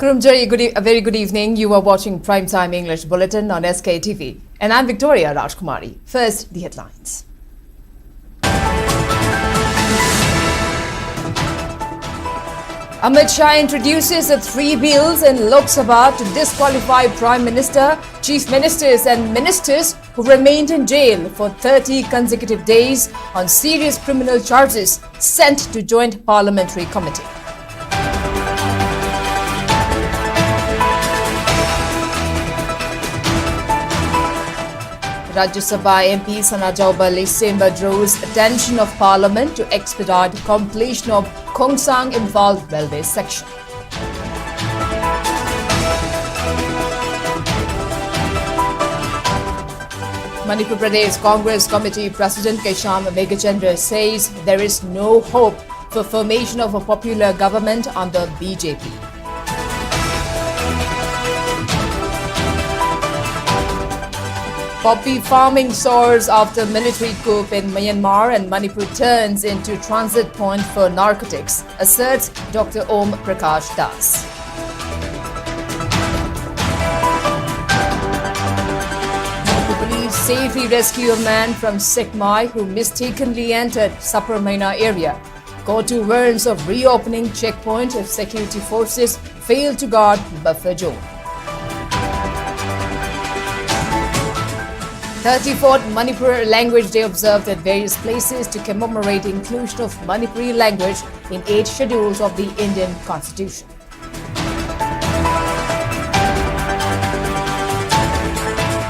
Kurumjari, a very good evening. You are watching Primetime English Bulletin on SKTV. And I'm Victoria Rajkumari. First, the headlines. Amit Shah introduces the 3 bills in Lok Sabha to disqualify Prime Minister, Chief Ministers and Ministers who remained in jail for 30 consecutive days on serious criminal charges sent to Joint Parliamentary Committee. Rajya Sabha MP Sana Jaubali Semba draws attention of Parliament to expedite completion of Khongsang Imphal railway section. Manipur Pradesh Congress Committee President Kesham Megachandra says there is no hope for formation of a popular government under BJP. Poppy farming soars after military coup in Myanmar and Manipur turns into transit point for narcotics, asserts Dr. Om Prakash Das. Manipur police safely rescue a man from Sikmai who mistakenly entered Saparmaina area. Go-to warns of reopening checkpoint if security forces fail to guard buffer zone. 34th Manipur Language Day observed at various places to commemorate inclusion of Manipuri language in 8 schedules of the Indian Constitution.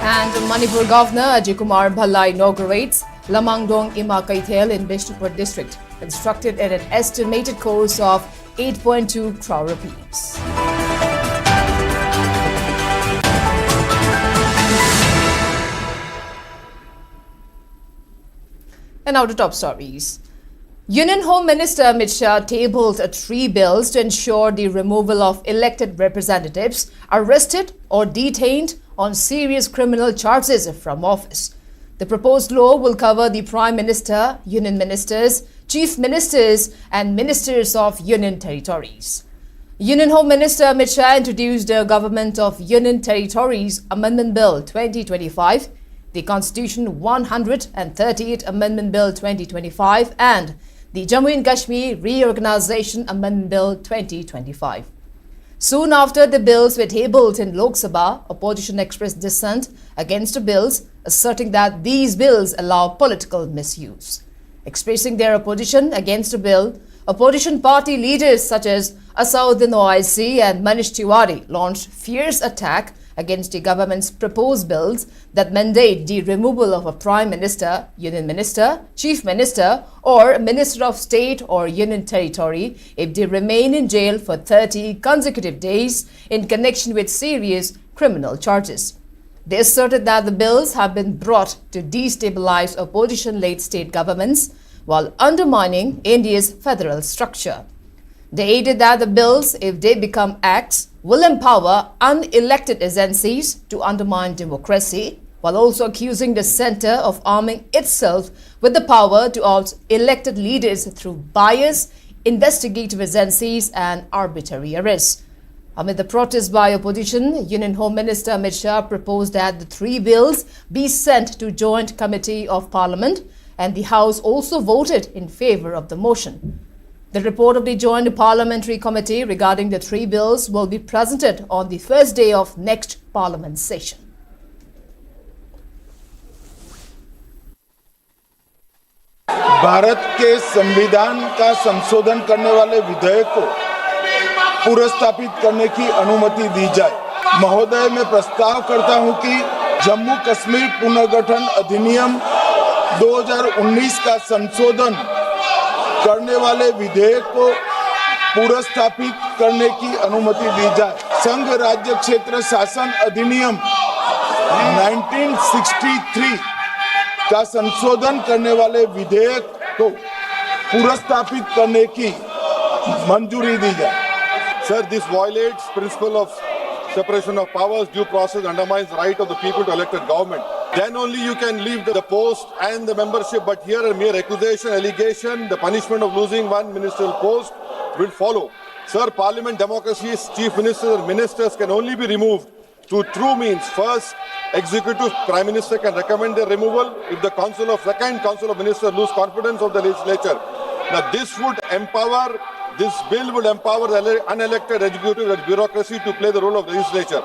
And Manipur Governor Ajay Kumar Bhalla inaugurates Lamangdong Ima Kaithel in Bishnupur district, constructed at an estimated cost of 8.2 crore rupees. And now to top stories. Union Home Minister Amit Shah tabled 3 bills to ensure the removal of elected representatives arrested or detained on serious criminal charges from office. The proposed law will cover the Prime Minister, Union Ministers, Chief Ministers and Ministers of Union Territories. Union Home Minister Amit Shah introduced the Government of Union Territories Amendment Bill 2025, the Constitution 138th Amendment Bill 2025 and the Jammu and Kashmir Reorganization Amendment Bill 2025. Soon after the bills were tabled in Lok Sabha, opposition expressed dissent against the bills, asserting that these bills allow political misuse. Expressing their opposition against the bill, opposition party leaders such as Asauddin Owaisi and Manish Tiwari launched fierce attack against the government's proposed bills that mandate the removal of a Prime Minister, Union Minister, Chief Minister or Minister of State or Union Territory if they remain in jail for 30 consecutive days in connection with serious criminal charges. They asserted that the bills have been brought to destabilize opposition-led state governments while undermining India's federal structure. They added that the bills, if they become acts, will empower unelected agencies to undermine democracy, while also accusing the centre of arming itself with the power to oust elected leaders through bias, investigative agencies and arbitrary arrests. Amid the protest by opposition, Union Home Minister Amit Shah proposed that the 3 bills be sent to Joint Committee of Parliament, and the House also voted in favour of the motion. The report of the Joint Parliamentary Committee regarding the 3 bills will be presented on the first day of next Parliament session. Bharat के संविधान का संशोधन करने वाले विधेयक को पुनर्स्थापित करने की अनुमति दी जाए। महोदय, मैं प्रस्ताव करता हूं कि जम्मू कश्मीर पुनर्गठन अधिनियम 2019 का संशोधन करने वाले विधेयक को पुनर्स्थापित करने की अनुमति दी जाए। संघ राज्य क्षेत्र शासन अधिनियम 1963 का संशोधन करने वाले विधेयक को पुनर्स्थापित करने की मंजूरी दी जाए। Sir, this violates principle of separation of powers, due process, undermines right of the people to elect a government. Then only you can leave the post and the membership. But here a mere accusation, allegation, the punishment of losing one ministerial post will follow. Sir, parliament democracy's chief ministers and ministers can only be removed through true means. First, executive prime minister can recommend their removal if the second council of ministers lose confidence of the legislature. Now, this bill would empower the unelected executive and bureaucracy to play the role of the legislature.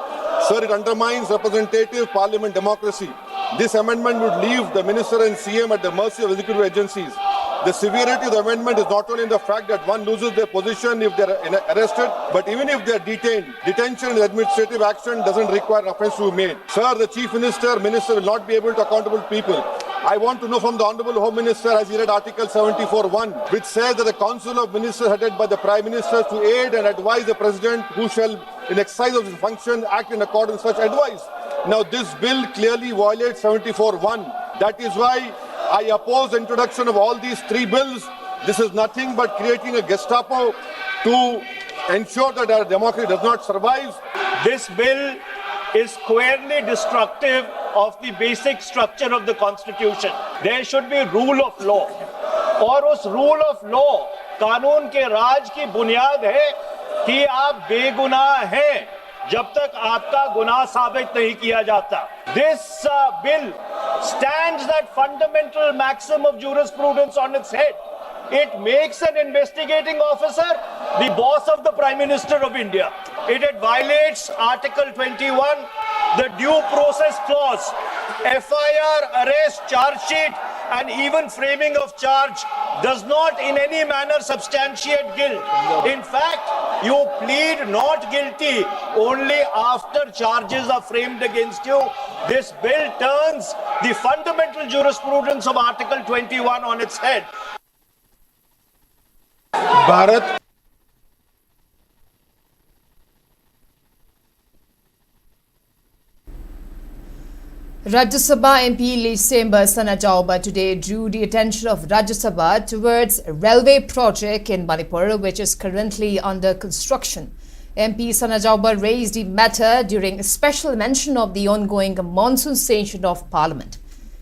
Sir, it undermines representative parliament democracy. This amendment would leave the minister and CM at the mercy of executive agencies. The severity of the amendment is not only in the fact that one loses their position if they are arrested, but even if they are detained. Detention and administrative action doesn't require offence to be made. Sir, the chief minister will not be able to accountable people. I want to know from the Honourable Home Minister, has he read Article 74(1), which says that the Council of Ministers headed by the Prime Minister to aid and advise the President who shall, in exercise of his function, act in accordance with such advice. Now, this bill clearly violates 74(1). That is why I oppose the introduction of all these three bills. This is nothing but creating a Gestapo to ensure that our democracy does not survive. This bill is squarely destructive of the basic structure of the Constitution. There should be rule of law. और उस rule of law, कानून के राज की बुनियाद है कि आप बेगुनाह हैं जब तक आपका गुनाह साबित नहीं किया जाता. This bill stands that fundamental maxim of jurisprudence on its head. It makes an investigating officer the boss of the Prime Minister of India. It violates Article 21, the due process clause. FIR, arrest, charge sheet, and even framing of charge does not in any manner substantiate guilt. In fact, you plead not guilty only after charges are framed against you. This bill turns the fundamental jurisprudence of Article 21 on its head. Bharat Rajya Sabha MP Lysemba Sanajauba today drew the attention of Rajya Sabha towards a railway project in Manipur which is currently under construction. MP Sanajauba raised the matter during a special mention of the ongoing monsoon session of Parliament.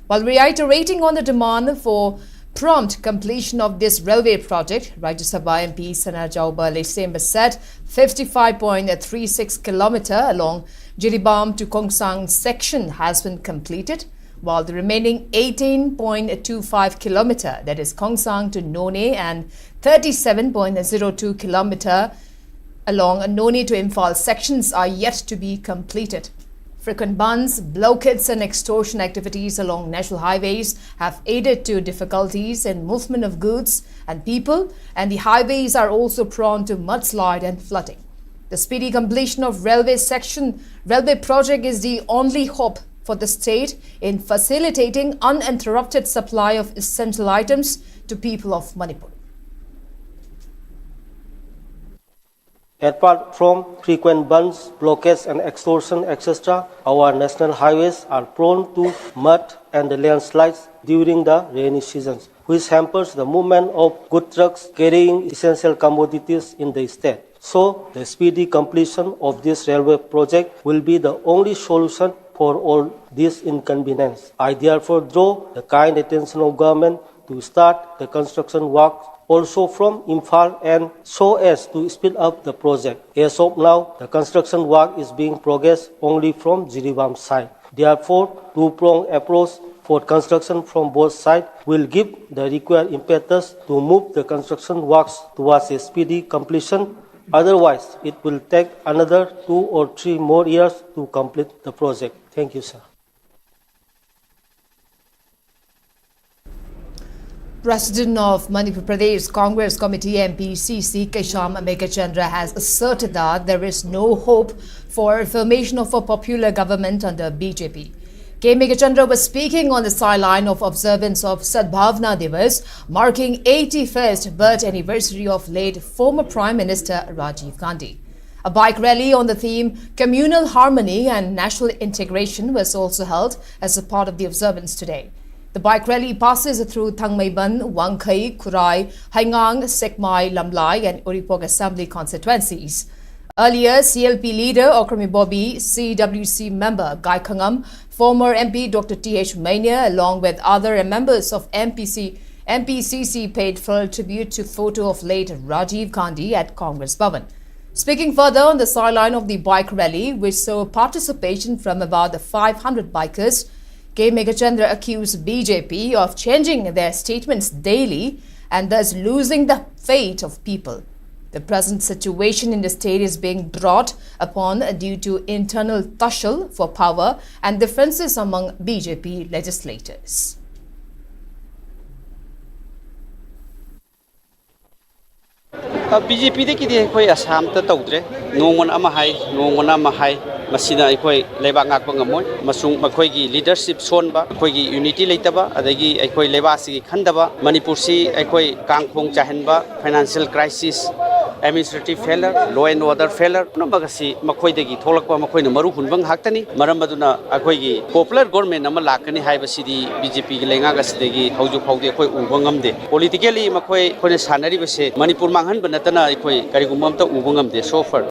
While reiterating on the demand for prompt completion of this railway project, Rajya Sabha MP Sanajauba Lysemba said 55.36 km along Jiribam to Kongsang section has been completed, while the remaining 18.25 km, that is Kongsang to None, and 37.02 km along None to Imphal sections are yet to be completed. Frequent bunds, blockades and extortion activities along national highways have aided to difficulties in movement of goods and people, and the highways are also prone to mudslide and flooding. The speedy completion of railway project is the only hope for the state in facilitating uninterrupted supply of essential items to people of Manipur. Apart from frequent bunds, blockades and extortion, etc., our national highways are prone to mud and landslides during the rainy seasons, which hampers the movement of good trucks carrying essential commodities in the state. So, the speedy completion of this railway project will be the only solution for all this inconvenience. I therefore draw the kind attention of government to start the construction work also from Imphal and so as to speed up the project. As of now, the construction work is being progressed only from Jiribam side. Therefore, two-pronged approach for construction from both sides will give the required impetus to move the construction works towards a speedy completion. Otherwise, it will take another 2 or 3 more years to complete the project. Thank you, sir. President of Manipur Pradesh Congress Committee MPCC Kesham Megachandra has asserted that there is no hope for formation of a popular government under BJP. K. Megachandra was speaking on the sideline of observance of Sadbhavna Divas, marking 81st birth anniversary of late former Prime Minister Rajiv Gandhi. A bike rally on the theme Communal Harmony and National Integration was also held as a part of the observance today. The bike rally passes through Thangmaiban, Wangkhai, Khurai, Haingang, Sekmai, Lamlai and Uripok Assembly constituencies. Earlier, CLP leader Okrami Bobby, CWC member Gai Khangam, former MP Dr. T.H. Mania, along with other members of MPCC paid full tribute to photo of late Rajiv Gandhi at Congress Bhavan. Speaking further on the sideline of the bike rally, which saw participation from about 500 bikers, K. Megachandra accused BJP of changing their statements daily and thus losing the faith of people. The present situation in the state is being brought upon due to internal tussle for power and differences among BJP legislators. BJP de koi Assam ta tawdre nongmon ama hai nongmon ama hai masina koi leba ngak bangamoi masung makoi gi leadership sonba koi gi unity leitaba adagi koi leba si khandaba Manipur si koi kangkhong chahenba financial crisis administrative failure law and order failure no bagasi makoi degi tholakpa makoi na maru hunbang haktani maram aduna akoi gi popular government ama lakani haiba sidi BJP gi lenga ga sidegi hauju phaude koi ubangamde politically makoi koi sanari base Manipur manghan banatana koi karigumam ta ubangamde so far.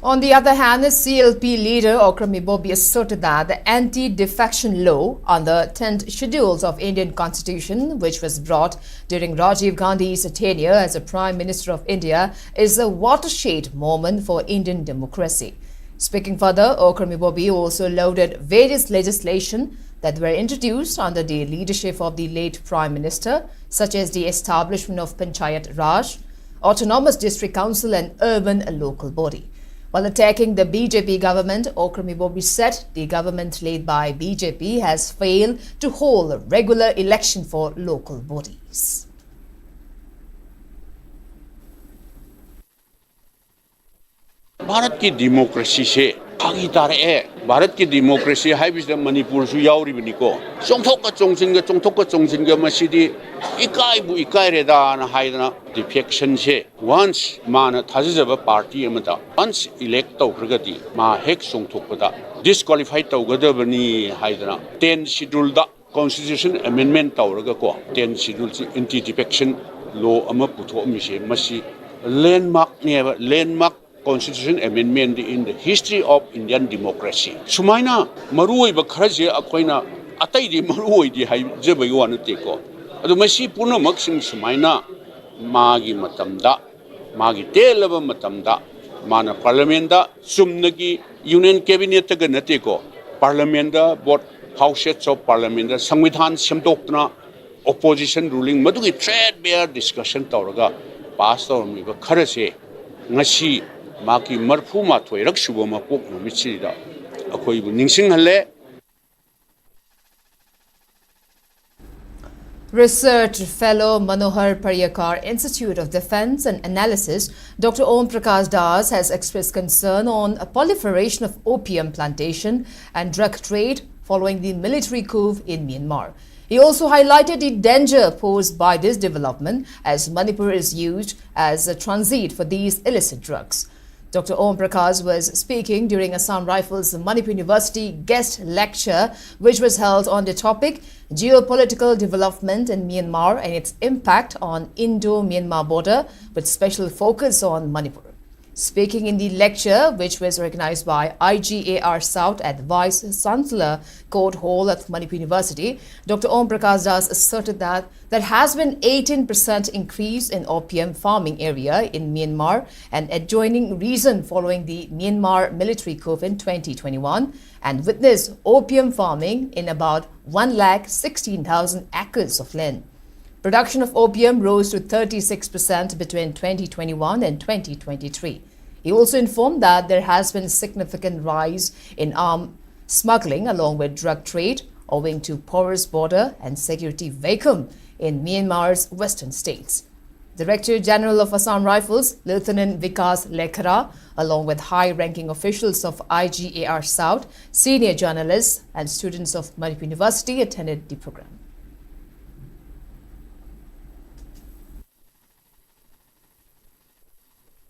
On the other hand, the CLP leader Okrami Bobi asserted that the anti-defection law on the 10th schedules of Indian Constitution, which was brought during Rajiv Gandhi's tenure as a Prime Minister of India, is a watershed moment for Indian democracy. Speaking further, Okrami Bobi also lauded various legislation that were introduced under the leadership of the late Prime Minister, such as the establishment of Panchayat Raj, Autonomous District Council and Urban Local Body. While attacking the BJP government, Okrami Bobi said the government led by BJP has failed to hold a regular election for local bodies. Bharat की democracy से आगे तारे भारत की democracy है बिस मणिपुर सु यावरी बनिको चोंथोक का मसीदी इकाई रेदा ना हाइदना डिफेक्शन से वंस मान थाजजब पार्टी अमदा वंस इलेक्ट तौखरगदी मा हेक चोंथोकदा डिस्क्वालिफाई तौगदबनी हाइदना 10 शेड्यूल दा कॉन्स्टिट्यूशन अमेंडमेंट तौरगा को 10 शेड्यूल से एंटी डिफेक्शन लॉ अमा पुथोमिसे मसी landmark Constitution amendment in the history of Indian democracy. Sumaina marui ba kharaje akoina atai di marui di hai jebai wan teko. Adu masi purna maksing sumaina magi matamda magi telaba matamda mana parliament da sumnagi union cabinet ta ganateko parliament da both houses of parliament da samvidhan semdokna opposition ruling madugi threadbare discussion tawraga pass tawmi ba kharase ngasi Maki marfu matoi rakshubo mapok no michida akoi bu ningsing halle. Research fellow Manohar Paryakar Institute of Defence and Analysis, Dr. Om Prakash Das has expressed concern on a proliferation of opium plantation and drug trade following the military coup in Myanmar. He also highlighted the danger posed by this development as Manipur is used as a transit for these illicit drugs. Dr. Om Prakash was speaking during Assam Rifles Manipur University guest lecture, which was held on the topic Geopolitical Development in Myanmar and its Impact on Indo-Myanmar Border, with special focus on Manipur. Speaking in the lecture, which was organized by IGAR South at Vice Chancellor Court Hall at Manipur University, Dr. Om Prakash Das asserted that there has been 18% increase in opium farming area in Myanmar and adjoining region following the Myanmar military coup in 2021 and witnessed opium farming in about 116,000 acres of land. Production of opium rose to 36% between 2021 and 2023. He also informed that there has been a significant rise in arms smuggling along with drug trade owing to porous border and security vacuum in Myanmar's western states. Director General of Assam Rifles, Lieutenant Vikas Lekhara, along with high-ranking officials of IGAR South, senior journalists and students of Manipur University attended the program.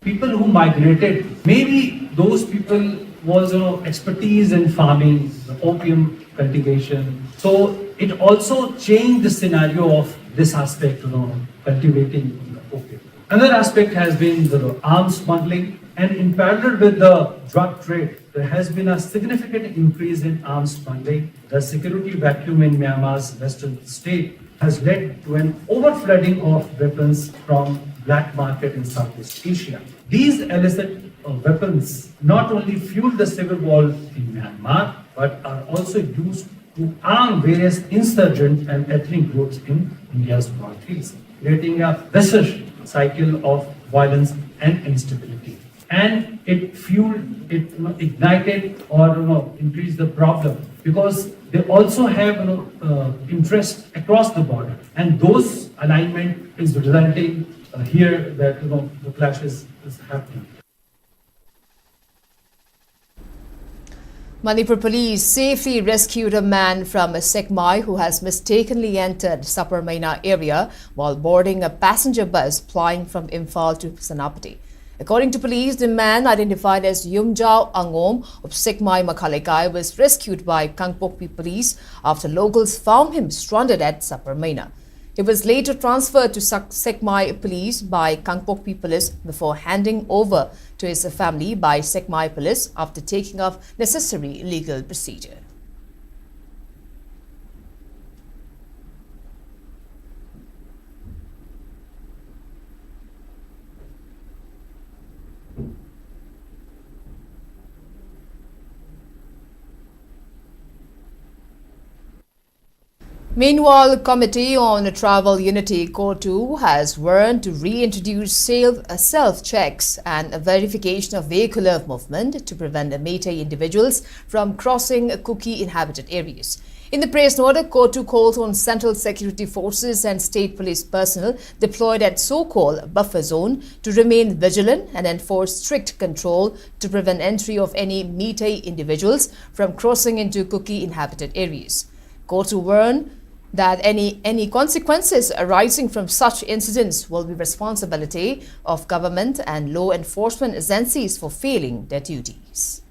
People who migrated, maybe those people was expertise in farming, opium cultivation. So it also changed the scenario of this aspect, cultivating opium. Another aspect has been the arms smuggling, and in parallel with the drug trade, there has been a significant increase in arms smuggling. The security vacuum in Myanmar's western state has led to an overflooding of weapons from black market in Southeast Asia. These illicit weapons not only fuel the civil war in Myanmar, but are also used to arm various insurgent and ethnic groups in India's northeast, creating a vicious cycle of violence and instability. And it fueled, it ignited or increased the problem because they also have interest across the border, and those alignment is resulting here that the clash is happening. Manipur police safely rescued a man from Sekmai who has mistakenly entered Saparmaina area while boarding a passenger bus plying from Imphal to Senapati. According to police, the man identified as Yumjao Angom of Sekmai Makhalekai was rescued by Kangpokpi police after locals found him stranded at Saparmaina. He was later transferred to Sekmai police by Kangpokpi police before handing over to his family by Sekmai police after taking off necessary legal procedure. Meanwhile, Committee on Travel Unity (COTU) has warned to reintroduce self-checks and verification of vehicular movement to prevent Meitei individuals from crossing Kuki-inhabited areas. In the press note, COTU calls on Central Security Forces and State Police personnel deployed at so-called buffer zone to remain vigilant and enforce strict control to prevent entry of any Meitei individuals from crossing into Kuki-inhabited areas. COTU warned that any consequences arising from such incidents will be responsibility of government and law enforcement agencies for failing their duties.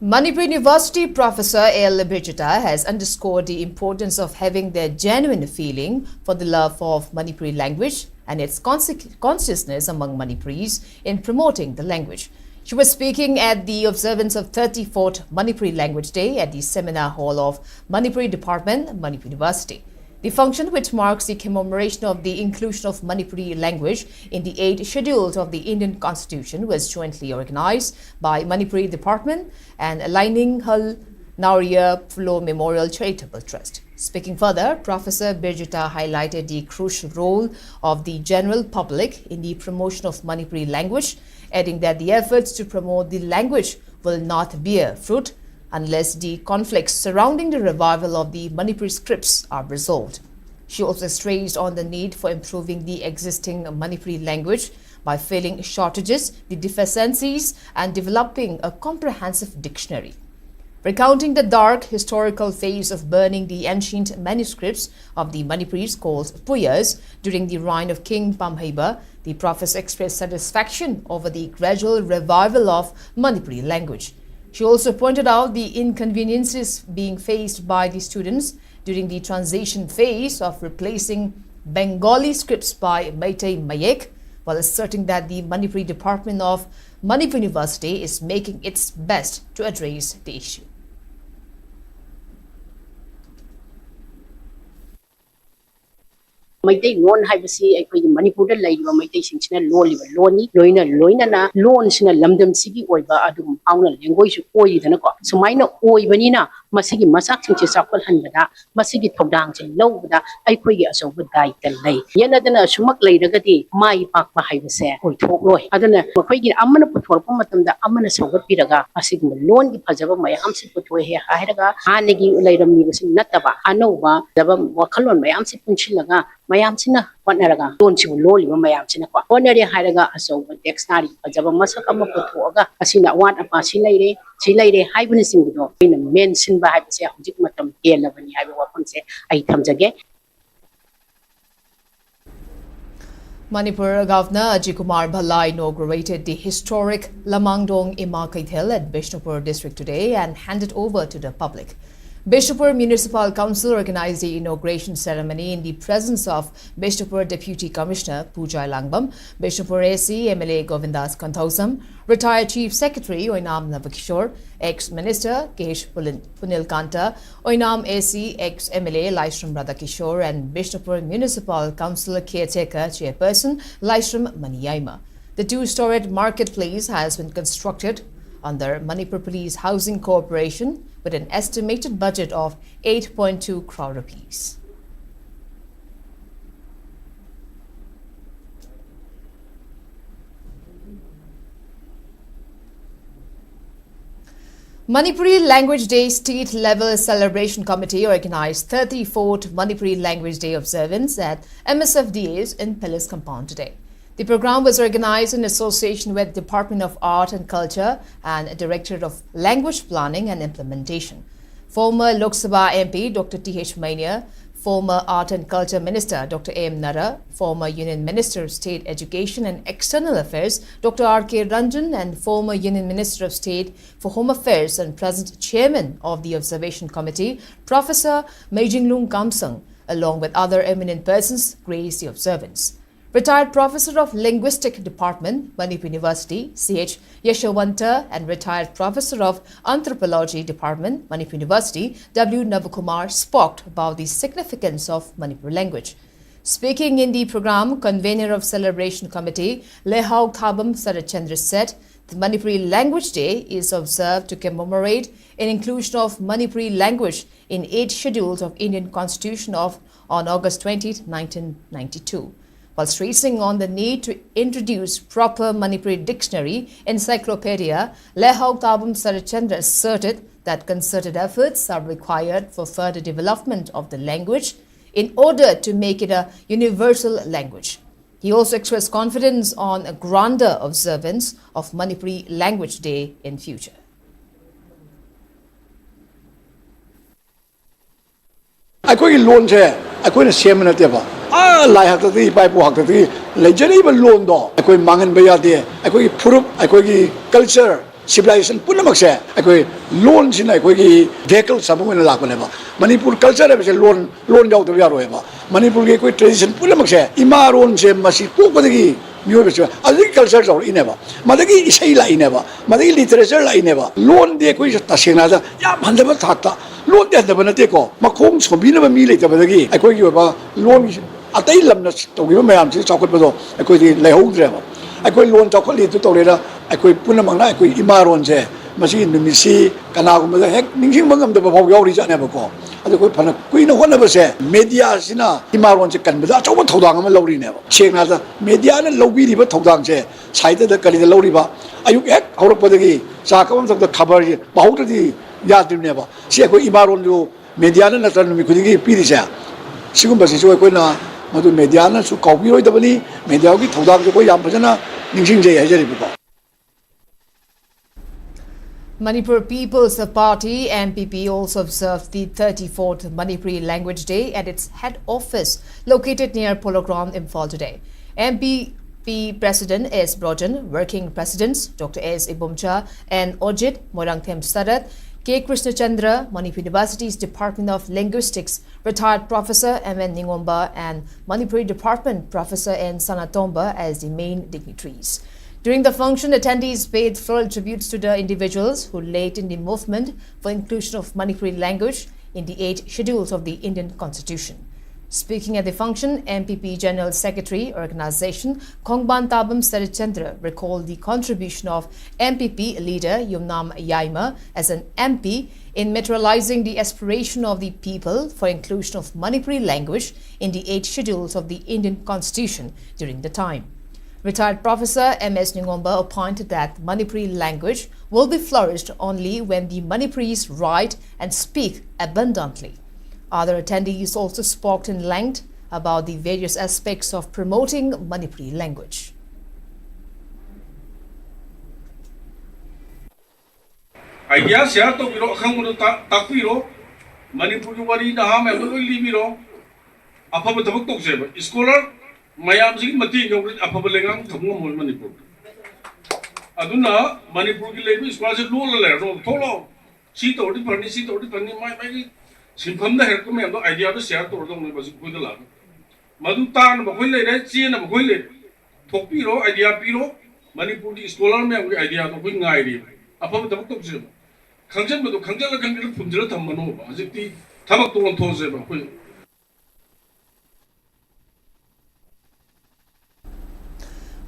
Manipur University Professor A.L. Brijita has underscored the importance of having their genuine feeling for the love of Manipuri language and its consciousness among Manipuris in promoting the language. She was speaking at the observance of 34th Manipuri Language Day at the Seminar Hall of Manipuri Department, Manipur University. The function, which marks the commemoration of the inclusion of Manipuri language in the 8 schedules of the Indian Constitution, was jointly organized by Manipuri Department and Aligning Hull Nauriya Phulo Memorial Charitable Trust. Speaking further, Professor Brijita highlighted the crucial role of the general public in the promotion of Manipuri language, adding that the efforts to promote the language will not bear fruit unless the conflicts surrounding the revival of the Manipuri scripts are resolved. She also stressed on the need for improving the existing Manipuri language by filling shortages, the deficiencies, and developing a comprehensive dictionary. Recounting the dark historical phase of burning the ancient manuscripts of the Manipuris called Puyas during the reign of King Pamheiba, the professor expressed satisfaction over the gradual revival of Manipuri language. She also pointed out the inconveniences being faced by the students during the transition phase of replacing Bengali scripts by Meitei Mayek, while asserting that the Manipuri Department of Manipur University is making its best to address the issue. Maitai loan haibasi aikoi Manipur da laiba maitai singsina loliba loni loina na loan sina lamdam sigi oiba adum auna language su oi dana ko sumaina oibani na masigi masak singche sakpal hanbada masigi thodang che lobada aikoi gi aso budai tal lai yana dana sumak lairagati mai pak ma haibase oi thokloi adana makoi gi amana puthorpa matamda amana sogat piraga asigi loan gi phajaba mayam se puthoi he hairaga hanegi lairamni basin nataba anova daba wakhalon mayam se punchilaga mayamsina wanaraga donchi loli mayamsina ko onere hairaga aso textari ajaba masaka ma pothoga asina wat apa silaire haibuni singdo ina mention ba haibse hujik matam kelabani haiba wapanse ai thamjage. Manipur Governor Ajit Kumar Bhalla inaugurated the historic Lamangdong Ima Kaithel at Bishnupur district today and handed over to the public. Bishnupur Municipal Council organized the inauguration ceremony in the presence of Bishnupur Deputy Commissioner Pujai Langbam, Bishnupur AC MLA Govindas Kanthausam, retired Chief Secretary Oinam Navakishore, ex-Minister Kesh Punil Kanta, Oinam AC ex-MLA Laishram Radhakishore and Bishnupur Municipal Council Caretaker Chairperson Laishram Maniyaima. The two-storied marketplace has been constructed under Manipur Police Housing Corporation with an estimated budget of 8.2 crore rupees. Manipuri Language Day State Level Celebration Committee organized 34th Manipuri Language Day observance at MSFDA's in Palace Compound today. The program was organized in association with Department of Art and Culture and Directorate of Language Planning and Implementation. Former Lok Sabha MP Dr. T.H. Mania, former Art and Culture Minister Dr. A.M. Nara, former Union Minister of State Education and External Affairs Dr. R.K. Ranjan and former Union Minister of State for Home Affairs and present Chairman of the Observation Committee, Professor Meijinglung Kamsang, along with other eminent persons, graced the observance. Retired Professor of Linguistic Department, Manipur University, C.H. Yeshawanta, and retired Professor of Anthropology Department, Manipur University, W. Navakumar, spoke about the significance of Manipur language. Speaking in the program, convener of Celebration Committee, Lehau Thabam Sarachandra said, the Manipuri Language Day is observed to commemorate an inclusion of Manipuri language in 8 schedules of Indian Constitution on August 20, 1992. While stressing on the need to introduce proper Manipuri dictionary encyclopedia, Lehau Tabam Sarachandra asserted that concerted efforts are required for further development of the language in order to make it a universal language. He also expressed confidence on a grander observance of Manipuri Language Day in future. I loan I shame lai hak tadi pai po hak tadi lejari ba loan do akoi mangan ba ya de akoi phurup akoi culture civilization punamak se akoi loan sin akoi vehicle samu na lak ba Manipur culture ba se loan jaw to ya ro ba Manipur ge koi tradition punamak se ima ron se masi po ko de myo ba se adi culture jaw ine ba madagi isai la ine ba madagi literature la ine ba loan de koi ta sena da ya bhanda ba thakta loan de da ba na te ko makhong chobi na ba mi le ta ba dagi akoi gi ba loan Atai lamna togiba mayam si chokot bado akoi di lehogdre ba akoi loan chokot li tu tolera akoi punamangna akoi imaron je masi numisi kana gum da hek ninging mangam da ba yauri jane ba ko adu koi phana kui na hona ba se media sina imaron je kan ba choba thodang ma lori ne ba chekna da media na lobi ri ba thodang je side da kali da lori ba ayuk hek horok pa dagi sa ka da khabar je bahut di yad ne ba si akoi imaron jo media na tan mi khudi pi ri sa sigum ba si koi na Madu media na su copy roi tabani media ki thodak jo koi yam phajana ningsing je haijari ba Manipur People's Party MPP also observed the 34th Manipuri Language Day at its head office located near Polo Ground, Imphal today. MPP President S. Brojan, Working Presidents Dr. S. Ibumcha and Ojit Morangthem Sarat, K. Krishna Chandra, Manipur University's Department of Linguistics, retired Professor M.N. Ningomba and Manipuri Department Professor N. Sanatomba as the main dignitaries. During the function, attendees paid full tributes to the individuals who led in the movement for inclusion of Manipuri language in the 8 schedules of the Indian Constitution. Speaking at the function, MPP General Secretary Organization Khongban Tabam Sarachandra recalled the contribution of MPP leader Yumnam Yaima as an MP in materializing the aspiration of the people for inclusion of Manipuri language in the 8 schedules of the Indian Constitution during the time. Retired Professor M.S. Ningomba appointed that Manipuri language will be flourished only when the Manipuris write and speak abundantly. Other attendees also spoke in length about the various aspects of promoting Manipuri language. Idea share to biro khamuru takpiro Manipuri wari na ham emlo libiro apa betul tok sebe scholar mayam sing mati ngau apa belengang thamu mol Manipur aduna Manipur ki lebi scholar se lo le ro tholo C तौरती funny माई सिंफम हेरक मैं idea share तौरदे खुद लाग मधु तान मखोई लेरे chain मखोई ले थोपीरो idea पीरो मणिपुर की scholar में idea तो कोई गायरी अफब थबक तौसे खंजन खंजल फुंजल थमनो हजिती थबक तो थोसे कोई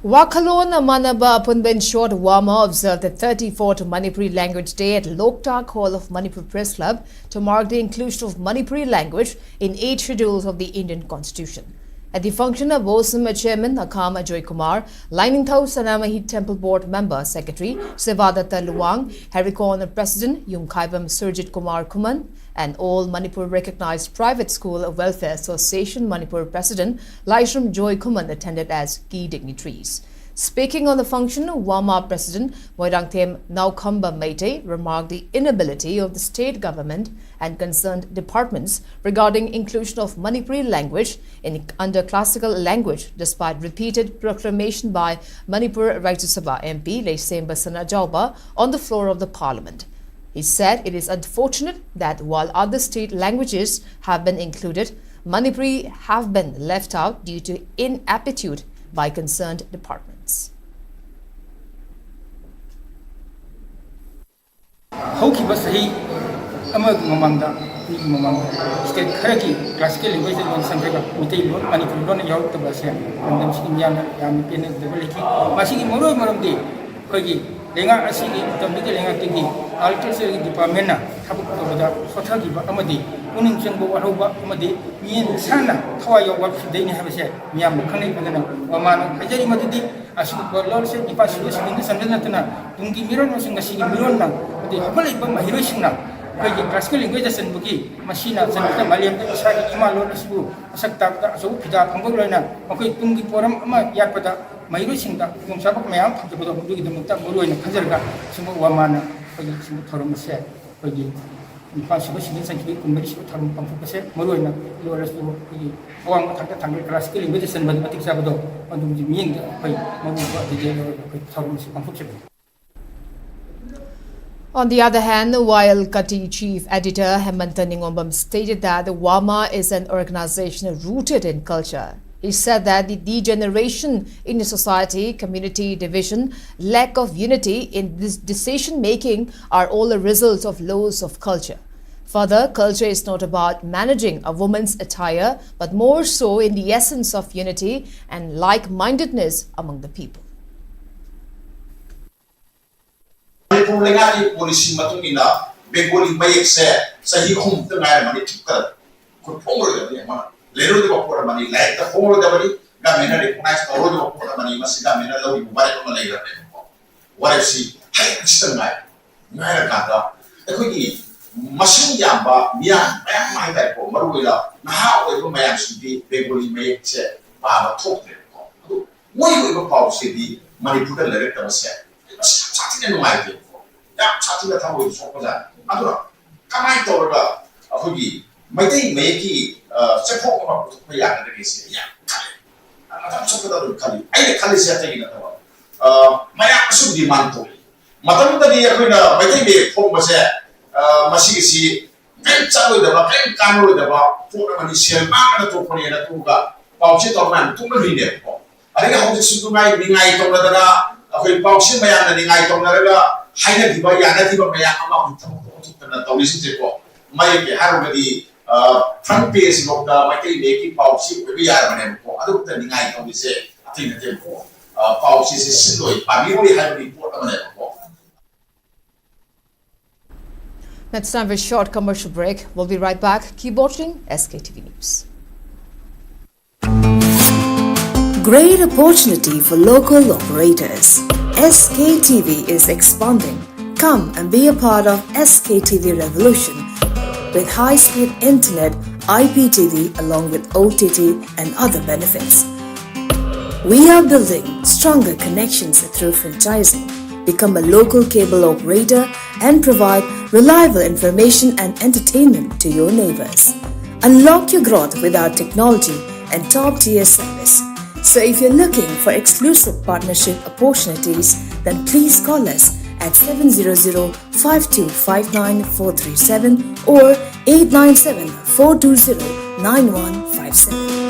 Wakhalon Manaba Punben Short Wama observed the 34th Manipuri Language Day at Loktak Hall of Manipur Press Club to mark the inclusion of Manipuri language in 8 schedules of the Indian Constitution. At the function of Bosum Chairman Akam Ajoy Kumar, Liningthau Sanamahi Temple Board Member Secretary Sevadatta Luwang, Harikon President Yungkaibam Surjit Kumar Kuman, and all Manipur recognized private school welfare association Manipur President Laishram Joy Kuman attended as key dignitaries. Speaking on the function, Wama President Moirangthem Naukamba Meite remarked the inability of the state government and concerned departments regarding inclusion of Manipuri language under classical language despite repeated proclamation by Manipur Rajya Sabha MP Leisemba Sanajauba on the floor of the parliament. He said it is unfortunate that while other state languages have been included, Manipuri have been left out due to inaptitude by concerned departments. State Karaki, classical language and Sandraga, Mutai, Manipur, Don York, the Basia, and then Skinyan, Yamikin, the Veliki, Masiki Moro Maramdi, Kogi, Lenga Asini, the Middle Tigi, Alter Department, Tabuka, Sotagi, Amadi, Unin Jango, Aruba, Amadi, Mien Sana, Toya, what they have said, Miam, Kani, Oman, Hajari Madidi, as you were Lord said, if I should listen to Sandatana, Tungi Miron was in the city Mirona, the Hopalipama Hiroshina. Classical languages and Buki, Machina, Sanata, Malian, Saki, Imalo, Sibu, Sakta, Zopita, Pangolana, okay, Tungi Poram, Yapata, Mayrusinda, Sabak Mayam, the Budu, the Mutaburu, and Kazarga, Simu Wamana, Simu Torum said, Imphal century, Commission, Pampase, Moruina, Loras, Wang, classical languages and mathematics Sabado, on the Ming, the Torum Pampuse. On the other hand, while Kati Chief Editor Hemanta Ningombam stated that the WAMA is an organization rooted in culture, he said that the degeneration in the society, community division, lack of unity in this decision-making are all a result of loss of culture. Further, culture is not about managing a woman's attire, but more so in the essence of unity and like-mindedness among the people. Policy Matumina, Bengali Mayek Sahi Home the Money took could forward the money. Little the money, like the whole of the money, Gamina recognized the road of money, Masidamina, Low, later. What I see, Hexton night, Narakata, a quickie, Masin Yamba, Mia, my type of Maruila, how my actually Bengali Mayek Baba talked them. What you about city, money put a letter said. Chatting in my chatting at how it's for that. Adora, come I told a hoodie. My day make support about the young case. Yeah, I'm talking about Kali. I can't say it. My should be mantle. Madame the Yakuna, my day make home was there. Masisi, and Chalu the Bakan Kano the Bak, Manisha, Maka Toponi and Tuga, Pauchit of Man, to read it. I think how this is my being I told her. Okay, Pausin Mayan and I told her, Hina Dibayana Mayama to the Tolisi. My Harmony, front page of the Michael making Pausi, we are an employer. I don't think I can say, I think the temple. Pausi is slow, but we only have important. It's time for a short commercial break. We'll be right back. Keep watching SKTV News. Great opportunity for local operators. SKTV is expanding. Come and be a part of SKTV revolution with high-speed internet, IPTV along with OTT and other benefits. We are building stronger connections through franchising. Become a local cable operator and provide reliable information and entertainment to your neighbors. Unlock your growth with our technology and top-tier service. So if you're looking for exclusive partnership opportunities, then please call us at 700-5259-437 or 897-420-9157.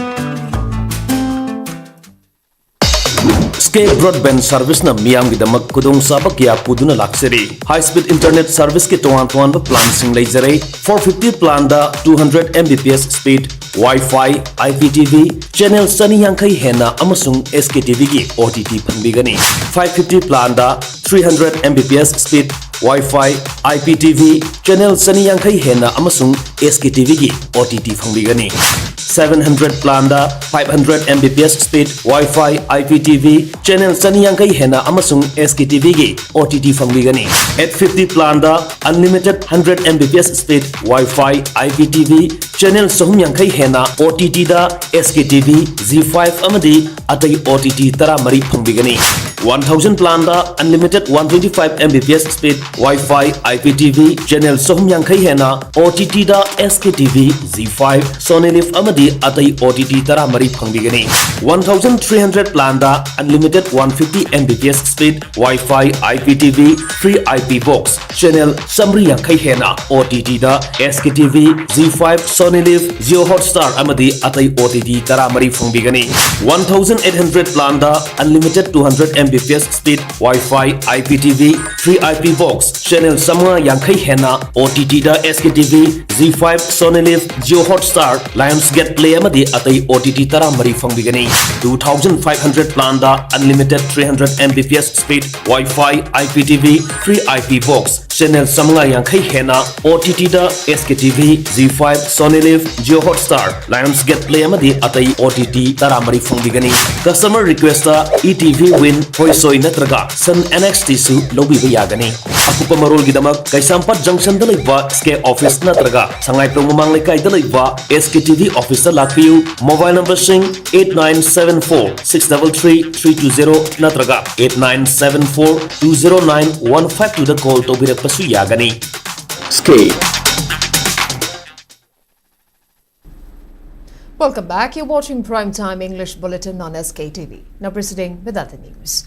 Skate broadband service na miyam gidamak kudung sabak ya puduna lakseri. High speed internet service ke tuan plan sing laser 450 plan da 200 Mbps speed Wi-Fi, IPTV, channel Sunny Yankai Hena amasung SKTV gi OTT pangbigani. 550 plan da 300 Mbps speed Wi-Fi, IPTV, channel Sunny Yankai Hena amasung SKTV gi OTT pangbigani. 700 plan da 500 Mbps speed Wi-Fi, IPTV, channel Sunny Yankai Hena amasung SKTV gi OTT pangbigani. 850 plan da unlimited 100 Mbps speed Wi-Fi, IPTV, channel Sohum Yankai Hena OTT da SKTV, Z5 amadi atai OTT tara mari pangbigani. 1000 plan da unlimited 125 Mbps speed Wi-Fi, IPTV, channel Sohum Yankai Hena OTT da SKTV, Z5, Sony Live amadi atai OTT tara mari pangbigani. 1300 plan da unlimited 150 Mbps speed Wi-Fi, IPTV, free IP box, channel Samri Yankai Hena OTT da SKTV, Z5, Sony Live, Zio Hotstar amadi atai OTT tara mari pangbigani. 1800 plan da unlimited 200 Mbps speed Wi-Fi, IPTV, free IP box, channel Samra Yankai Hena OTT da SKTV, Z5, Sony Live, Zio Hotstar, Lionsgate Play amadi atai OTT tara mari pangbigani. 2500 plan da unlimited 300 Mbps speed Wi-Fi, IPTV, free IP box, channel Samra Yankai Hena OTT da SKTV, Z5, Sony Live, Zio Hotstar, Lionsgate Play amadi atai OTT tara mari pangbigani. Customer request da ETV Win Hoisoi natraga Sun NXT su lobi bayagani. Akupa marol gidamak Kaisampat Junction da laiba SK Office natraga Sangai Promomang Laikai da laiba SKTV Office da lakpiu. Mobile number sing 8974-633-320 natraga 8974-209-152 da call to birak pasu yagani. Skate. Welcome back. You're watching Primetime English Bulletin on SKTV. Now proceeding with other news.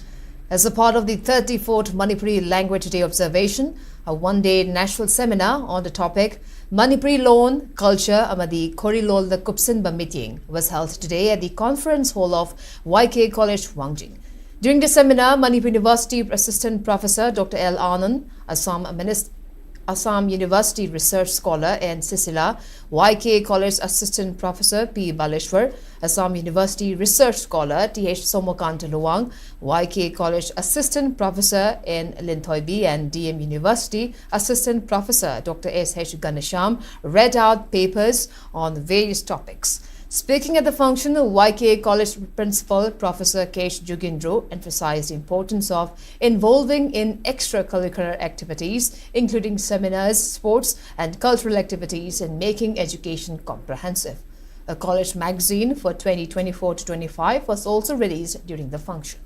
As a part of the 34th Manipuri Language Day observation, a one-day national seminar on the topic Manipuri Loan, Culture, Amadi Korilol the Kupsinba meeting was held today at the conference hall of YK College, Wangjing. During the seminar, Manipur University Assistant Professor Dr. L. Anand, Assam University Research Scholar N. Sisila, YK College Assistant Professor P. Baleshwar, Assam University Research Scholar T.H. Somokant Luang, YK College Assistant Professor N. Linthoibi and DM University Assistant Professor Dr. S.H. Ganesham read out papers on various topics. Speaking at the function, YK College Principal Professor Kesh Jugindro emphasized the importance of involving in extracurricular activities, including seminars, sports and cultural activities, and making education comprehensive. A college magazine for 2024-25 was also released during the function.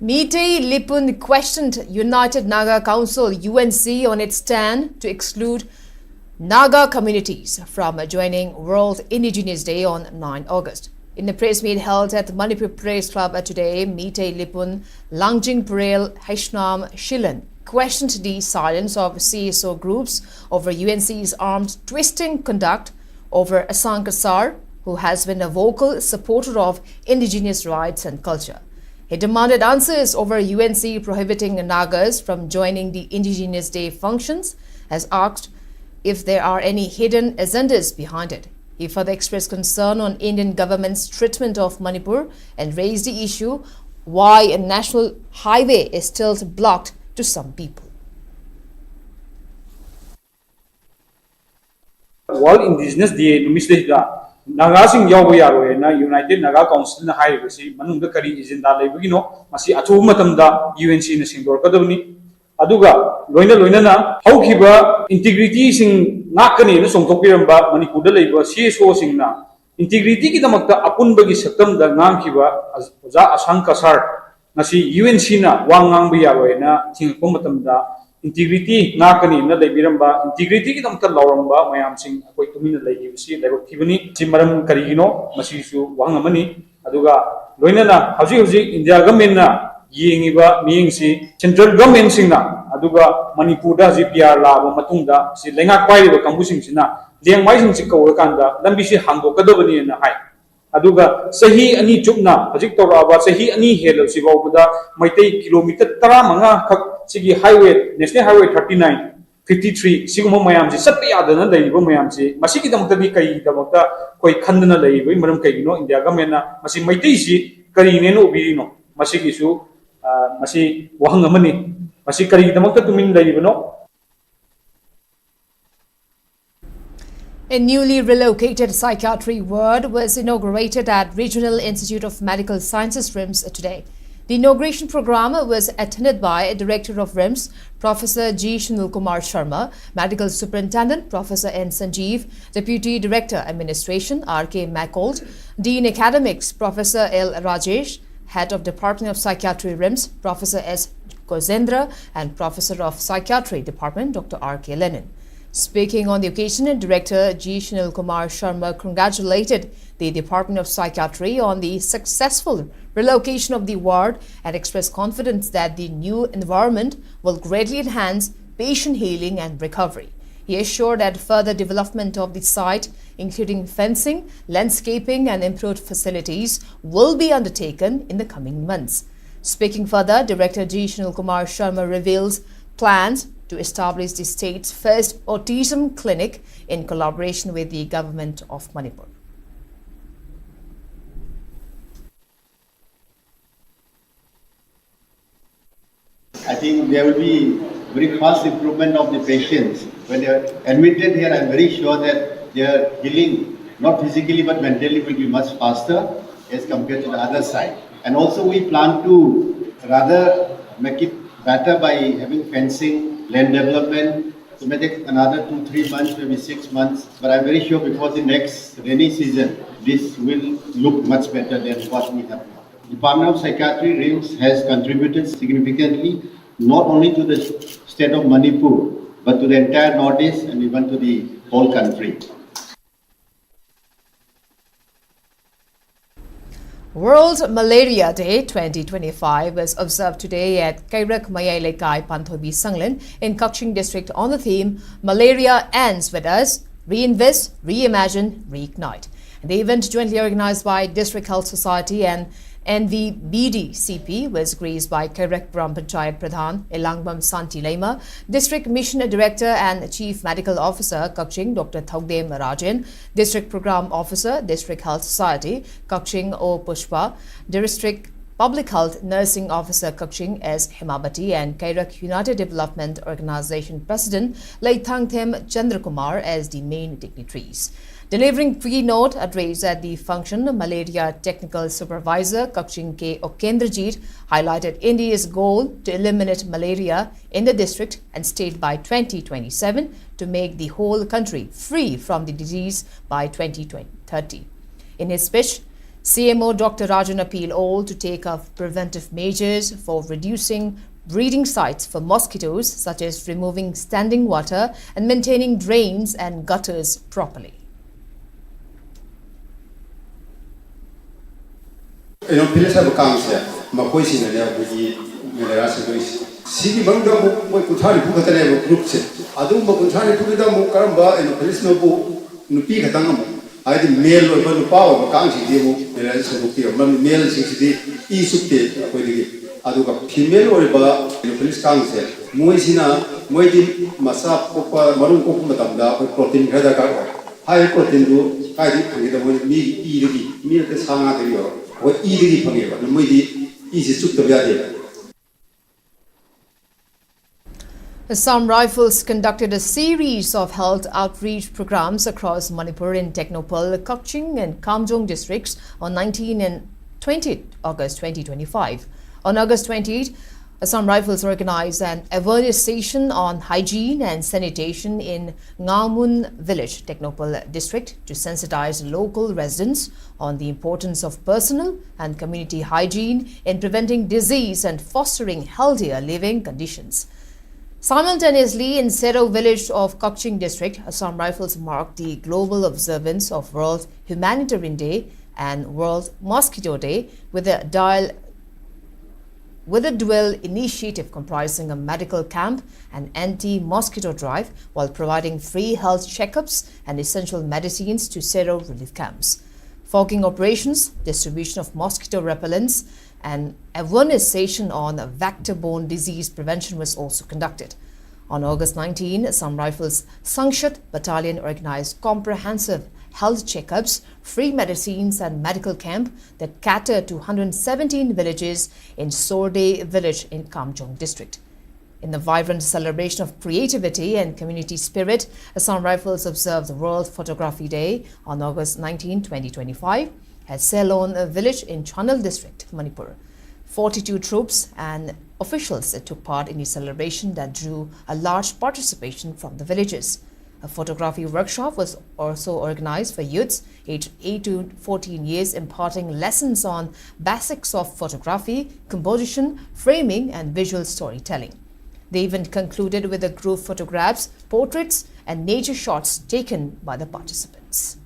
Meitei Lipun questioned United Naga Council UNC on its stand to exclude Naga communities from joining World Indigenous Day on 9 August. In a press meet held at the Manipur Press Club today, Meitei Lipun Langjing Purel Haishnam Shilan questioned the silence of CSO groups over UNC's armed twisting conduct over Asang Kasar, who has been a vocal supporter of indigenous rights and culture. He demanded answers over UNC prohibiting Nagas from joining the Indigenous Day functions, as asked if there are any hidden agendas behind it. He further expressed concern on Indian government's treatment of Manipur and raised the issue why a national highway is still blocked to some people. World Indigenous Day Nagasing Yabu na United Naga Council na high resi manungda kari agenda lebugino masi atu matamda UNC na singdor kadawni aduga loina na haukiba integrity sing nakani na songtokiramba Manipur da leiba CSO sing na integrity ki damakta apunbagi saktam da ngangkiba oja Asang Kasar nasi UNC na wangang biyawe na tingko matamda integrity ngakani na leibiramba integrity ki damta lawramba mayam sing akoi tumina leibisi lego thibani simaram karigino masisu wangamani aduga loinana hauji India government na yengiba miyingsi central government singna aduga Manipur da GPR laba matungda si lenga kwai ba kambusing sina lengmai sing sikko kanda lambi si hangdo kadobani na hai aduga sahi ani chupna hajik toraba sahi ani helo si bawda maitai kilometer 15 khak sigi highway national highway 39 53 siguma mayam si satpi adana leiba mayam si masigi damta di kai damta koi khandana leiba maram kai no India government na masi maitai si kari ne no birino masigi su masi wahang amani masi kari damta tumin leiba no. A newly relocated psychiatry ward was inaugurated at Regional Institute of Medical Sciences RIMS today. The inauguration program was attended by Director of RIMS, Professor G. Shinul Kumar Sharma, Medical Superintendent Professor N. Sanjeev, Deputy Director Administration R.K. Mackold, Dean Academics Professor L. Rajesh, Head of Department of Psychiatry RIMS Professor S. Kozendra, and Professor of Psychiatry Department Dr. R.K. Lenin. Speaking on the occasion, Director G. Shinul Kumar Sharma congratulated the Department of Psychiatry on the successful relocation of the ward and expressed confidence that the new environment will greatly enhance patient healing and recovery. He assured that further development of the site, including fencing, landscaping and improved facilities, will be undertaken in the coming months. Speaking further, Director G. Shinul Kumar Sharma reveals plans to establish the state's first autism clinic in collaboration with the government of Manipur. I think there will be very fast improvement of the patients. When they are admitted here, I am very sure that their healing, not physically but mentally, will be much faster as compared to the other side. And also we plan to rather make it better by having fencing, land development. So may take another 2-3 months, maybe 6 months. But I'm very sure before the next rainy season, this will look much better than what we have now. Department of Psychiatry RIMS has contributed significantly not only to the state of Manipur, but to the entire Northeast and even to the whole country. World Malaria Day 2025 was observed today at Kairak Mayai Lekai Panthobi Sanglin in Kakching district on the theme Malaria Ends With Us, Reinvest, Reimagine, Reignite. The event, jointly organized by District Health Society and NVBD-CP, was graced by Kairak Gram Panchayat Pradhan Elangbam Santi Lema, District Mission Director and Chief Medical Officer Kakching Dr. Thogdem Rajan, District Program Officer, District Health Society Kakching O. Pushpa, District Public Health Nursing Officer Kakching S. Himabati, and Kairak United Development Organization President Laithangthem Chandrakumar as the main dignitaries. Delivering keynote address at the function, Malaria Technical Supervisor Kakching K. Okendrajit highlighted India's goal to eliminate malaria in the district and state by 2027 to make the whole country free from the disease by 2030. In his speech, CMO Dr. Rajan appealed all to take up preventive measures for reducing breeding sites for mosquitoes, such as removing standing water and maintaining drains and gutters properly. Pilisa Bukangsia, Makoisi, and the Sigi Banga, Kutari Pukatane groups, Adum Kutari Pukata Mukaramba, and the Pilisno Nupi Katangam. I did male or the power of Kansi Demo, the Rasa male 60 East Aduka, female or the police council, Moisina, Moidi, Masa, Marum Kokumatamda, protein Radaka, high protein to Kadi, the me, milk is hung out the what easily forgive, and we easy took the Assam Rifles conducted a series of health outreach programs across Manipur in Technopal, Kakching and Kamjong districts on 19 and 20 August 2025. On August 28, Assam Rifles organized an awareness session on hygiene and sanitation in Ngamun village, Technopal district, to sensitize local residents on the importance of personal and community hygiene in preventing disease and fostering healthier living conditions. Simultaneously, in Sero village of Kokching district, Assam Rifles marked the global observance of World Humanitarian Day and World Mosquito Day with a dual initiative comprising a medical camp and anti-mosquito drive while providing free health checkups and essential medicines to Sero relief camps. Fogging operations, distribution of mosquito repellents, and awareness session on vector-borne disease prevention was also conducted. On August 19, Assam Rifles Sangshat Battalion organized comprehensive health checkups, free medicines and medical camp that cater to 117 villages in Sorde village in Kamjong district. In the vibrant celebration of creativity and community spirit, Assam Rifles observed the World Photography Day on August 19, 2025 at Selon village in Chanal district, Manipur. 42 troops and officials took part in the celebration that drew a large participation from the villages. A photography workshop was also organized for youths aged 8 to 14 years, imparting lessons on basics of photography, composition, framing, and visual storytelling. The event concluded with the group photographs, portraits, and nature shots taken by the participants.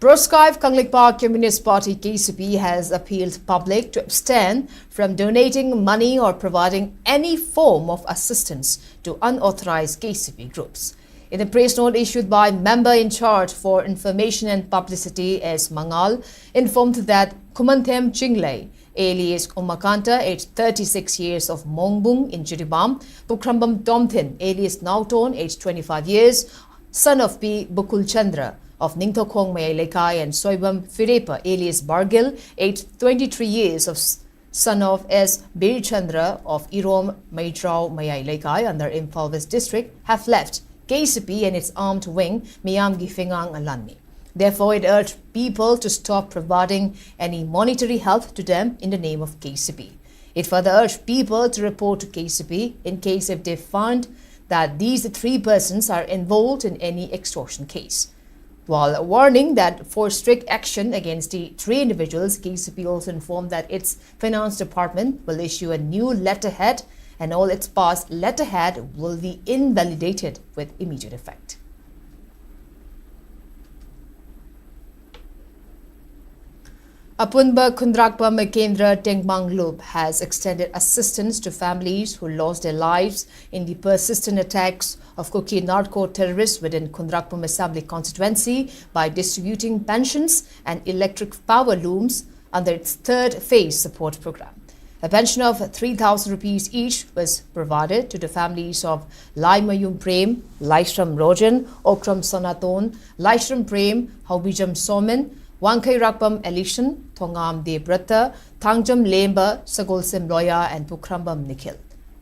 Proscribed Kanglikpa Communist Party KCP has appealed public to abstain from donating money or providing any form of assistance to unauthorized KCP groups. In a press note issued by member in charge for information and publicity S. Mangal, informed that Kumantem Chinglei, alias Umakanta, aged 36 years of Mongbung in Jiribam, Pukrambam Tomthin, alias Nauton, aged 25 years, son of P. Bukul Chandra, of Ningtokong Mayay Lekai, and Soibam Firepa, alias Bargil, aged 23 years, of son of S. Bir Chandra of Irom Maitrao Mayay Lekai under Imphal West district, have left KCP and its armed wing, Miyam Gifingang Alani. Therefore, it urged people to stop providing any monetary help to them in the name of KCP. It further urged people to report to KCP in case if they find that these three persons are involved in any extortion case. While warning that for strict action against the three individuals, KCP also informed that its finance department will issue a new letterhead and all its past letterhead will be invalidated with immediate effect. Apunba Kundrakpa Kendra Tengmanglub has extended assistance to families who lost their lives in the persistent attacks of Kuki narco-terrorists within Kundrakpum Assembly constituency by distributing pensions and electric power looms under its third phase support program. A pension of 3,000 rupees each was provided to the families of Laimayum Prem, Laishram Rojan, Okram Sanaton, Laishram Prem, Haubijam Somen, Wangkai Rakpam Elishan, Thongam Debrata, Tangjam Lemba, Sagolsim Loya, and Pukrambam Nikhil.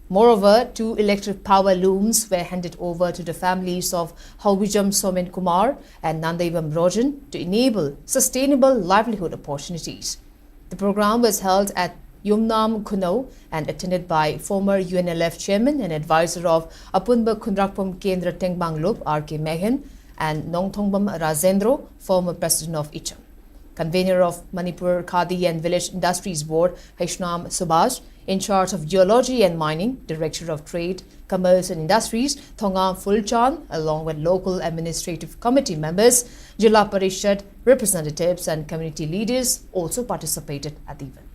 Moreover, 2 electric power looms were handed over to the families of Haubijam Somen Kumar and Nandaivam Rojan to enable sustainable livelihood opportunities. The program was held at Yumnam Kuno and attended by former UNLF chairman and advisor of Apunba Kundrakpum Kendra Tengmanglub, R.K. Mehan, and Nongthongbam Rajendro, former president of Icham. Convener of Manipur Khadi and Village Industries Board, Haishnam Subhash, in charge of Geology and Mining, Director of Trade, Commerce and Industries, Thongam Fulchan, along with local administrative committee members, Jilla Parishad representatives and community leaders also participated at the event.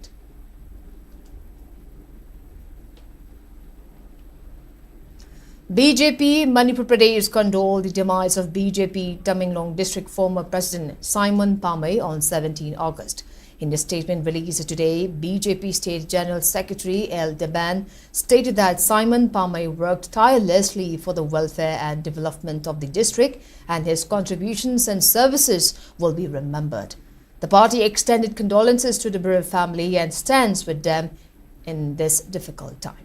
BJP Manipur Pradesh condoled the demise of BJP Tamenglong District former President Simon Pamay on 17 August. In a statement released today, BJP State General Secretary L. Deban stated that Simon Pamay worked tirelessly for the welfare and development of the district and his contributions and services will be remembered. The party extended condolences to the bereaved family and stands with them in this difficult time.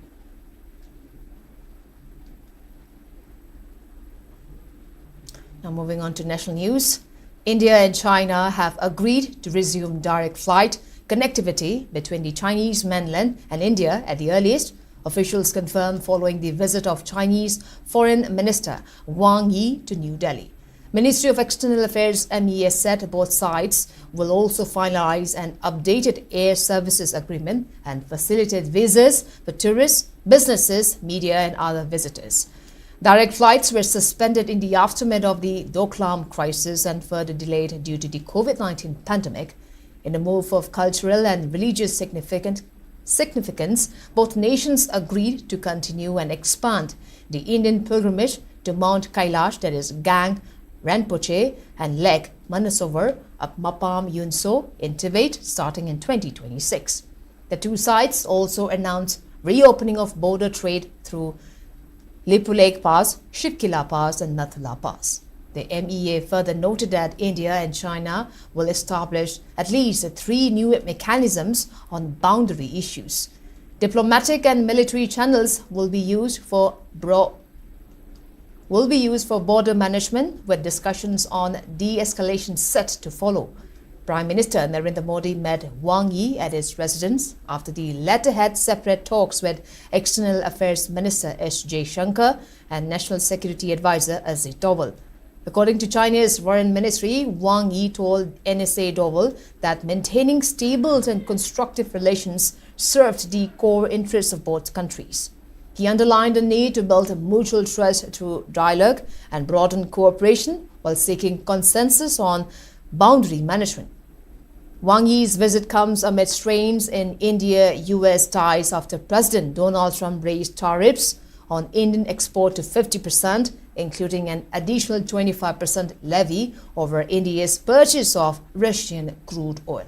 Now moving on to national news. India and China have agreed to resume direct flight connectivity between the Chinese mainland and India at the earliest, officials confirmed following the visit of Chinese Foreign Minister Wang Yi to New Delhi. Ministry of External Affairs MES said both sides will also finalize an updated air services agreement and facilitate visas for tourists, businesses, media and other visitors. Direct flights were suspended in the aftermath of the Doklam crisis and further delayed due to the COVID-19 pandemic. In a move of cultural and religious significance, both nations agreed to continue and expand the Indian pilgrimage to Mount Kailash, that is Gang Rinpoche, and Lek Manasovar up Mapam Yunso in Tibet starting in 2026. The two sides also announced reopening of border trade through Lipulek Pass, Shipkila Pass and Nathula Pass. The MEA further noted that India and China will establish at least 3 new mechanisms on boundary issues. Diplomatic and military channels will be used for border management, with discussions on de-escalation set to follow. Prime Minister Narendra Modi met Wang Yi at his residence after the latter had separate talks with External Affairs Minister S. J. Shankar and National Security Advisor Ajit Doval. According to China's Foreign Ministry, Wang Yi told NSA Doval that maintaining stable and constructive relations served the core interests of both countries. He underlined the need to build a mutual trust through dialogue and broaden cooperation while seeking consensus on boundary management. Wang Yi's visit comes amid strains in India-US ties after President Donald Trump raised tariffs on Indian export to 50%, including an additional 25% levy over India's purchase of Russian crude oil.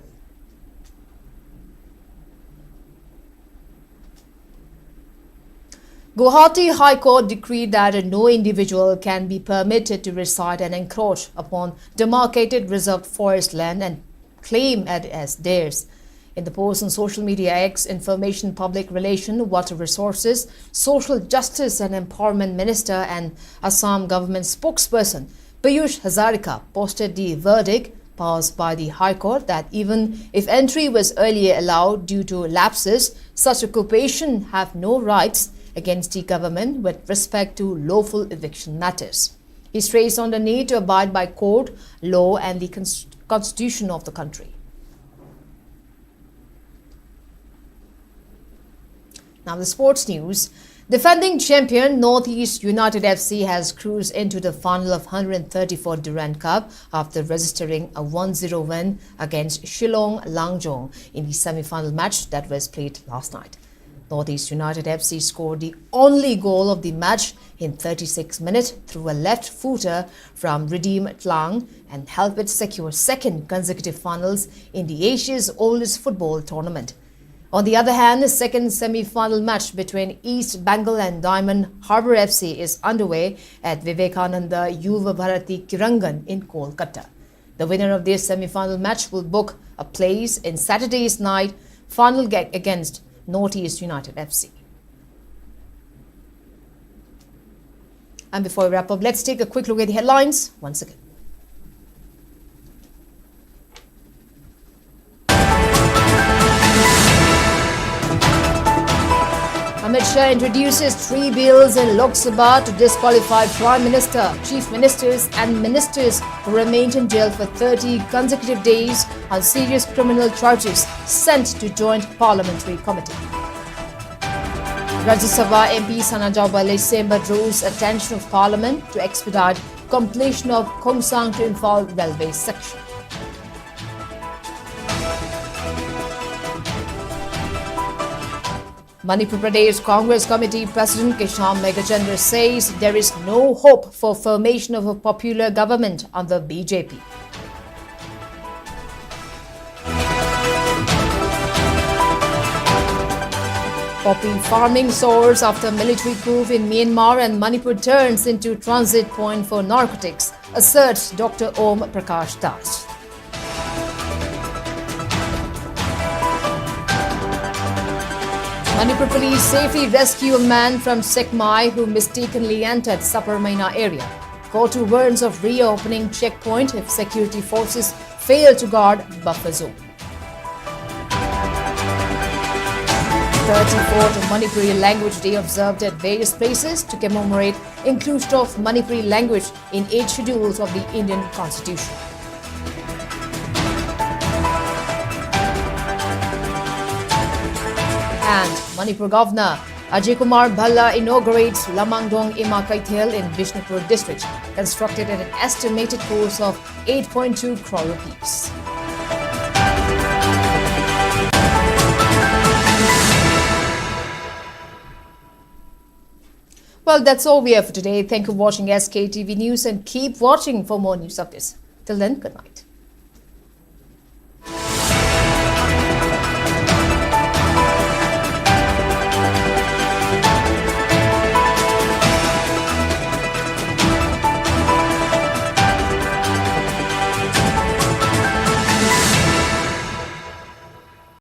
Guwahati High Court decreed that no individual can be permitted to reside and encroach upon demarcated reserved forest land and claim it as theirs. In the post on social media X, Information Public Relation, Water Resources, Social Justice and Empowerment Minister and Assam government spokesperson Piyush Hazarika posted the verdict passed by the High Court that even if entry was earlier allowed due to lapses, such occupation have no rights against the government with respect to lawful eviction matters. He stressed on the need to abide by court, law and the constitution of the country. Now the sports news. Defending champion Northeast United FC has cruised into the final of 134 Durand Cup after registering a 1-0 win against Shillong Langjong in the semi-final match that was played last night. Northeast United FC scored the only goal of the match in 36 minutes through a left footer from Redeem Tlang and helped it secure second consecutive finals in the Asia's oldest football tournament. On the other hand, the second semi-final match between East Bengal and Diamond Harbour FC is underway at Vivekananda Yuva Bharati Kirangan in Kolkata. The winner of this semi-final match will book a place in Saturday's night final against Northeast United FC. And before we wrap up, let's take a quick look at the headlines once again. Amit Shah introduces 3 bills in Lok Sabha to disqualify Prime Minister, Chief Ministers and Ministers who remained in jail for 30 consecutive days on serious criminal charges sent to Joint Parliamentary Committee. Rajya Sabha MP Sanajau Balai Semba draws attention of Parliament to expedite completion of Khongsang to Imphal railway section. Manipur Pradesh Congress Committee President Kisham Megachandra says there is no hope for formation of a popular government under BJP. Poppy farming soars after military coup in Myanmar and Manipur turns into transit point for narcotics, asserts Dr. Om Prakash Das. Manipur police safely rescue a man from Sekmai who mistakenly entered Saparmaina area. Kotu warns of reopening checkpoint if security forces fail to guard buffer zone. 34th Manipuri Language Day observed at various places to commemorate inclusion of Manipuri language in 8 schedules of the Indian Constitution. And Manipur Governor Ajay Kumar Bhalla inaugurates Lamangdong Ima Kaithel in Bishnupur district, constructed at an estimated cost of 8.2 crore rupees. Well, that's all we have for today. Thank you for watching SKTV News and keep watching for more news updates. Till then, good night.